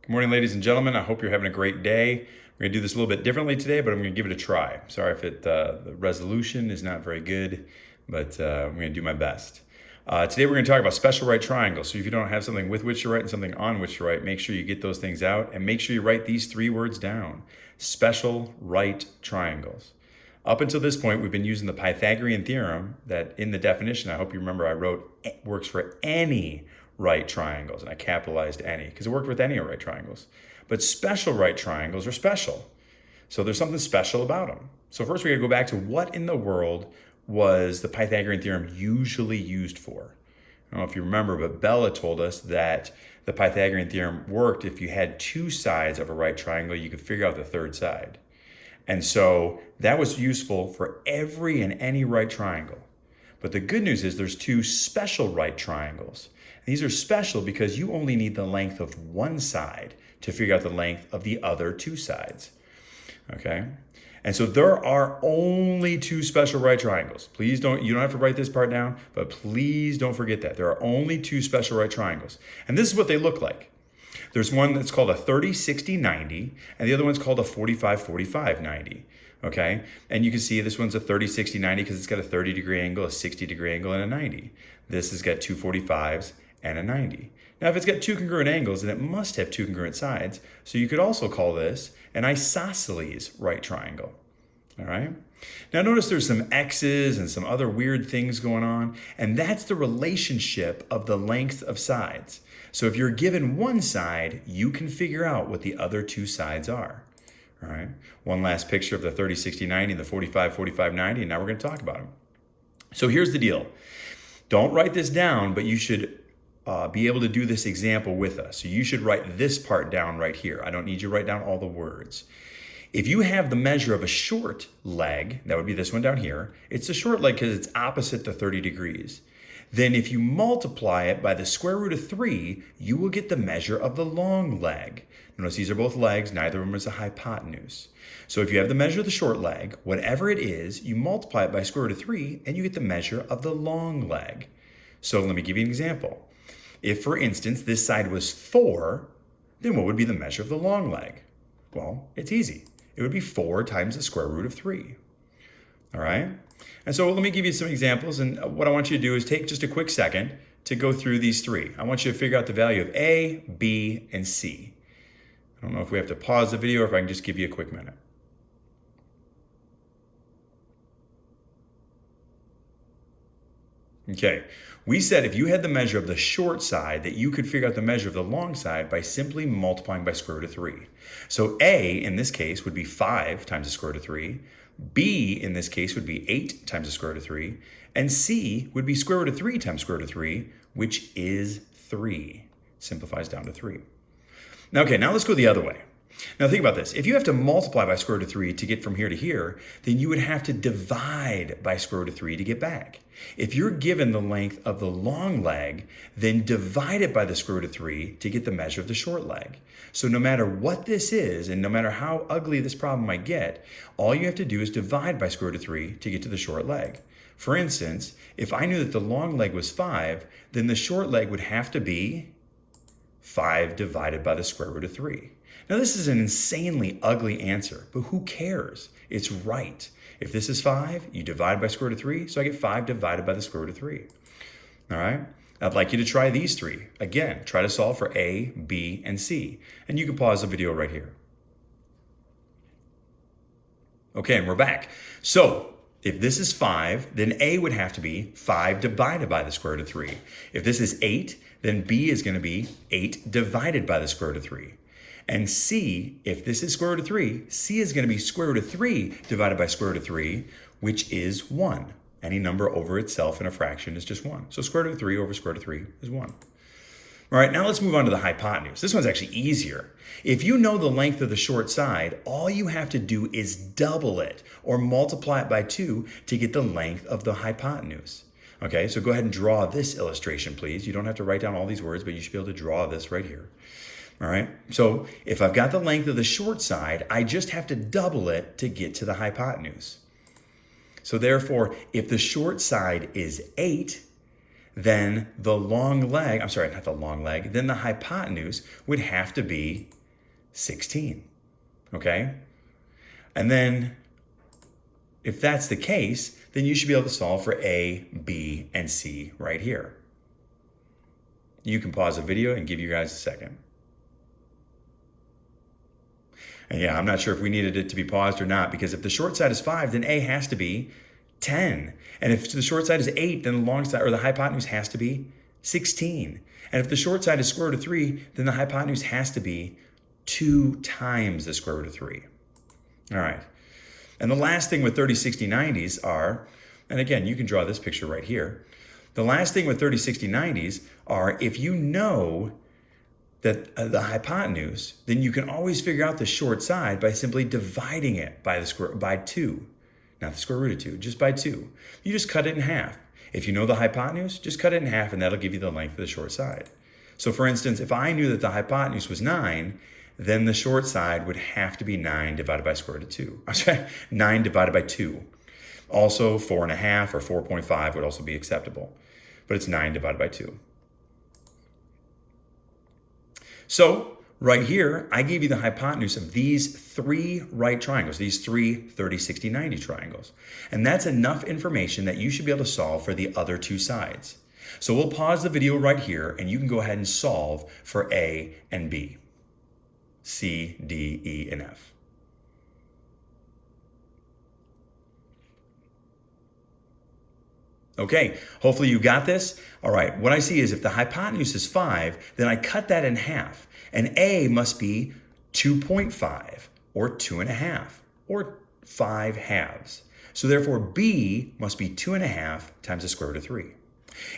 Good morning, ladies and gentlemen. I hope you're having a great day. We're going to do this a little bit differently today, but I'm going to give it a try. Sorry if the resolution is not very good, but I'm going to do my best. Today we're going to talk about special right triangles. So if you don't have something with which to write and something on which to write, make sure you get those things out and make sure you write these three words down. Special right triangles. Up until this point, we've been using the Pythagorean theorem that in the definition, I hope you remember I wrote, works for any right triangles, and I capitalized any because it worked with any right triangles. But special right triangles are special. So there's something special about them. So first we got to go back to what in the world was the Pythagorean theorem usually used for? I don't know if you remember, but Bella told us that the Pythagorean theorem worked if you had two sides of a right triangle, you could figure out the third side. And so that was useful for every and any right triangle. But the good news is there's two special right triangles. These are special because you only need the length of one side to figure out the length of the other two sides. Okay? And so there are only two special right triangles. You don't have to write this part down, but please don't forget that. There are only two special right triangles. And this is what they look like. There's one that's called a 30-60-90, and the other one's called a 45-45-90. Okay, and you can see this one's a 30-60-90 because it's got a 30-degree angle, a 60-degree angle, and a 90. This has got two 45s and a 90. Now, if it's got two congruent angles, then it must have two congruent sides. So you could also call this an isosceles right triangle. All right. Now notice there's some X's and some other weird things going on, and that's the relationship of the length of sides. So if you're given one side, you can figure out what the other two sides are. All right. One last picture of the 30-60-90 and the 45-45-90, and now we're going to talk about them. So here's the deal. Don't write this down, but you should be able to do this example with us. So you should write this part down right here. I don't need you to write down all the words. If you have the measure of a short leg, that would be this one down here. It's a short leg because it's opposite the 30 degrees. Then if you multiply it by the square root of 3, you will get the measure of the long leg. Notice these are both legs, neither of them is a hypotenuse. So if you have the measure of the short leg, whatever it is, you multiply it by square root of 3 and you get the measure of the long leg. So let me give you an example. If, for instance, this side was 4, then what would be the measure of the long leg? Well, it's easy. It would be 4 times the square root of 3. All right? And so let me give you some examples. And what I want you to do is take just a quick second to go through these three. I want you to figure out the value of A, B, and C. I don't know if we have to pause the video or if I can just give you a quick minute. Okay, we said if you had the measure of the short side that you could figure out the measure of the long side by simply multiplying by square root of 3. So A in this case would be 5 times the square root of 3. B in this case would be 8 times the square root of 3. And C would be square root of 3 times square root of 3, which is 3. Simplifies down to 3. Now, okay, now let's go the other way. Now think about this. If you have to multiply by square root of 3 to get from here to here, then you would have to divide by square root of 3 to get back. If you're given the length of the long leg, then divide it by the square root of 3 to get the measure of the short leg. So no matter what this is, and no matter how ugly this problem might get, all you have to do is divide by square root of 3 to get to the short leg. For instance, if I knew that the long leg was 5, then the short leg would have to be 5 divided by the square root of 3. Now, this is an insanely ugly answer, but who cares? It's right. If this is 5, you divide by square root of 3, so I get 5 divided by the square root of 3. All right? I'd like you to try these three. Again, try to solve for A, B, and C. And you can pause the video right here. Okay, and we're back. So, if this is 5, then A would have to be 5 divided by the square root of 3. If this is 8, then B is going to be 8 divided by the square root of 3. And C, if this is square root of 3, C is going to be square root of 3 divided by square root of 3, which is 1. Any number over itself in a fraction is just 1. So square root of 3 over square root of 3 is 1. All right, now let's move on to the hypotenuse. This one's actually easier. If you know the length of the short side, all you have to do is double it or multiply it by 2 to get the length of the hypotenuse. Okay, so go ahead and draw this illustration, please. You don't have to write down all these words, but you should be able to draw this right here. All right, so if I've got the length of the short side, I just have to double it to get to the hypotenuse. So therefore, if the short side is 8, then the long leg, I'm sorry, not the long leg, then the hypotenuse would have to be 16, okay? And then if that's the case, then you should be able to solve for A, B, and C right here. You can pause the video and give you guys a second. And yeah, I'm not sure if we needed it to be paused or not, because if the short side is 5, then A has to be 10. And if the short side is 8, then the long side, or the hypotenuse, has to be 16. And if the short side is square root of 3, then the hypotenuse has to be 2 times the square root of 3. All right. And the last thing with 30, 60, 90s are, and again, you can draw this picture right here. The last thing with 30, 60, 90s are, if you know that the hypotenuse, then you can always figure out the short side by simply dividing it by 2. Not the square root of 2, just by 2. You just cut it in half. If you know the hypotenuse, just cut it in half and that'll give you the length of the short side. So for instance, if I knew that the hypotenuse was 9, then the short side would have to be 9 divided by square root of 2. I'm sorry, 9 divided by 2. Also, 4.5 or 4.5 would also be acceptable. But it's 9 divided by 2. So right here, I gave you the hypotenuse of these 3 right triangles, these 3 30, 60, 90 triangles. And that's enough information that you should be able to solve for the other 2 sides. So we'll pause the video right here and you can go ahead and solve for A and B, C, D, E, and F. Okay, hopefully you got this. All right, what I see is if the hypotenuse is 5, then I cut that in half. And A must be 2.5 or 2.5 or 5 halves. So therefore B must be 2.5 times the square root of 3.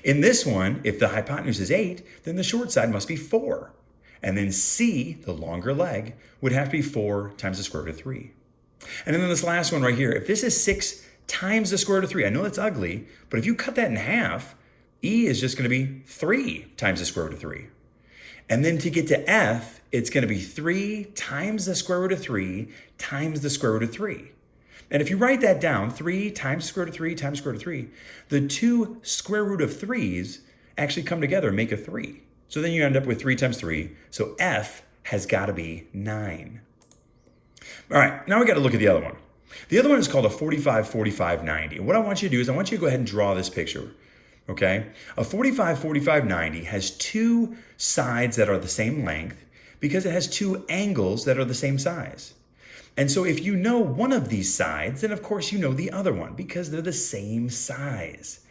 In this one, if the hypotenuse is 8, then the short side must be 4. And then C, the longer leg, would have to be 4 times the square root of 3. And then this last one right here, if this is 6 times the square root of 3. I know that's ugly, but if you cut that in half, E is just going to be 3 times the square root of 3. And then to get to F, it's going to be 3 times the square root of 3 times the square root of 3. And if you write that down, 3 times the square root of 3 times the square root of 3, the 2 square root of 3's actually come together and make a 3. So then you end up with 3 times 3. So F has got to be 9. All right, now we got to look at the other one. The other one is called a 45, 45, 90. And what I want you to do is I want you to go ahead and draw this picture, okay? A 45, 45, 90 has 2 sides that are the same length because it has 2 angles that are the same size. And so if you know one of these sides, then of course you know the other one because they're the same size.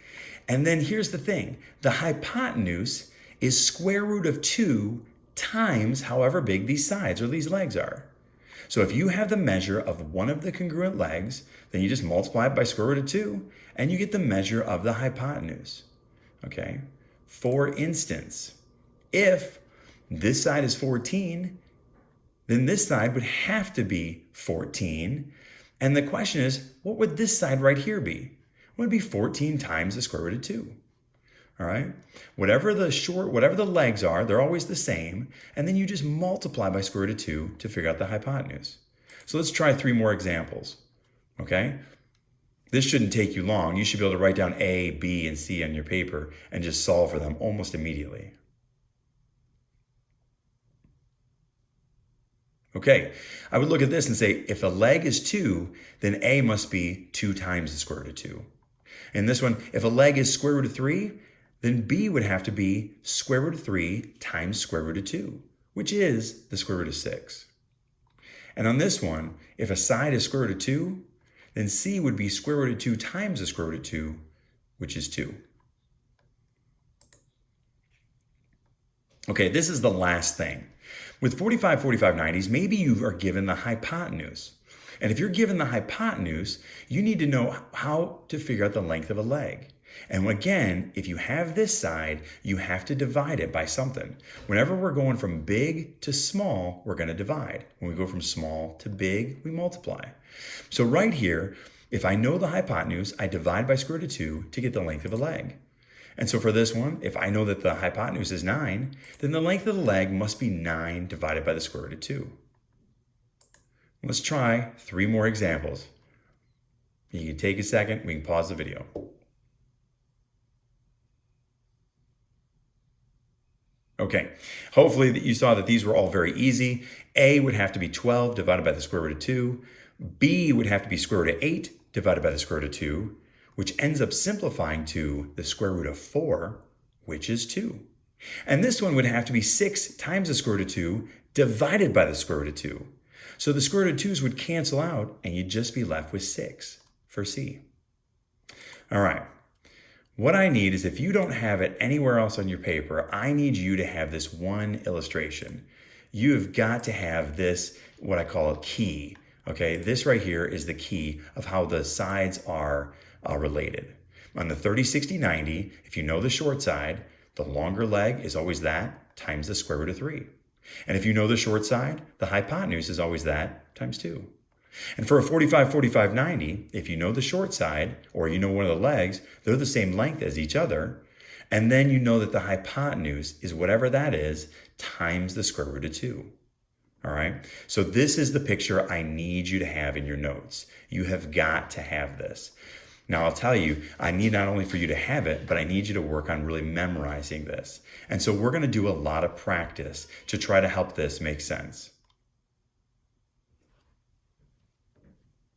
And then here's the thing. The hypotenuse is square root of 2 times however big these sides or these legs are. So if you have the measure of one of the congruent legs, then you just multiply it by square root of 2, and you get the measure of the hypotenuse, okay? For instance, if this side is 14, then this side would have to be 14. And the question is, what would this side right here be? It would be 14 times the square root of 2. All right, whatever the legs are, they're always the same. And then you just multiply by square root of 2 to figure out the hypotenuse. So let's try 3 more examples, okay? This shouldn't take you long. You should be able to write down A, B, and C on your paper and just solve for them almost immediately. Okay, I would look at this and say, if a leg is 2, then A must be 2 times the square root of 2. In this one, if a leg is square root of 3, then B would have to be square root of 3 times square root of 2, which is the square root of 6. And on this one, if a side is square root of 2, then C would be square root of 2 times the square root of 2, which is 2. Okay, this is the last thing. With 45, 45, 90s, maybe you are given the hypotenuse. And if you're given the hypotenuse, you need to know how to figure out the length of a leg. And again, if you have this side, you have to divide it by something. Whenever we're going from big to small, we're going to divide. When we go from small to big, we multiply. So right here, if I know the hypotenuse, I divide by square root of 2 to get the length of a leg. And so for this one, if I know that the hypotenuse is 9, then the length of the leg must be 9 divided by the square root of 2. Let's try 3 more examples. You can take a second, we can pause the video. Okay, hopefully that you saw that these were all very easy. A would have to be 12 divided by the square root of 2. B would have to be square root of 8 divided by the square root of 2, which ends up simplifying to the square root of 4, which is 2. And this one would have to be 6 times the square root of 2 divided by the square root of 2. So the square root of 2's would cancel out, and you'd just be left with 6 for C. All right. What I need is, if you don't have it anywhere else on your paper, I need you to have this one illustration. You have got to have this, what I call a key. Okay, this right here is the key of how the sides are related. On the 30, 60, 90, if you know the short side, the longer leg is always that times the square root of 3. And if you know the short side, the hypotenuse is always that times 2. And for a 45, 45, 90, if you know the short side, or you know one of the legs, they're the same length as each other. And then you know that the hypotenuse is whatever that is times the square root of 2. All right. So this is the picture I need you to have in your notes. You have got to have this. Now, I'll tell you, I need not only for you to have it, but I need you to work on really memorizing this. And so we're going to do a lot of practice to try to help this make sense.